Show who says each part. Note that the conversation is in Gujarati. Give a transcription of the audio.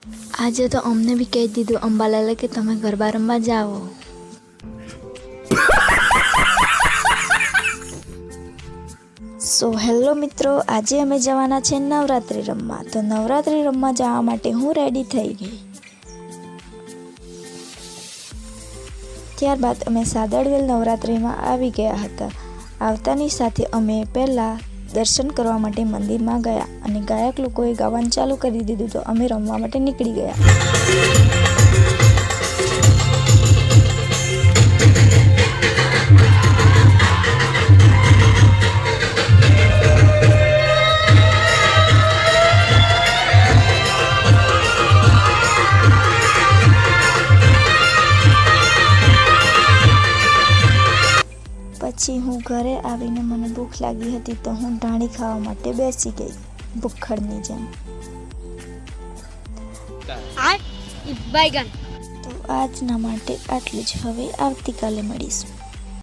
Speaker 1: આજે તો અમને બી કહી દીધું અંબાલાલે કે તમે ગરબા રમવા જાઓ. સો હેલો મિત્રો, આજે અમે જવાના છે નવરાત્રિ રમવા. તો નવરાત્રિ રમવા જવા માટે હું રેડી થઈ ગઈ. ત્યારબાદ અમે સાદરવેલ નવરાત્રિમાં આવી ગયા હતા. આવતાની સાથે અમે પહેલાં દર્શન કરવા માટે મંદિરમાં ગયા અને ગાયક લોકોએ ગાવાનું ચાલુ કરી દીધું તો અમે રમવા માટે નીકળી ગયા. પછી હું ઘરે આવીને મને ભૂખ લાગી હતી તો હું ઢાણી ખાવા માટે બેસી ગઈ ભૂખડની જેમ. તો આજના માટે આટલું જ. હવે આવતીકાલે મળીશું.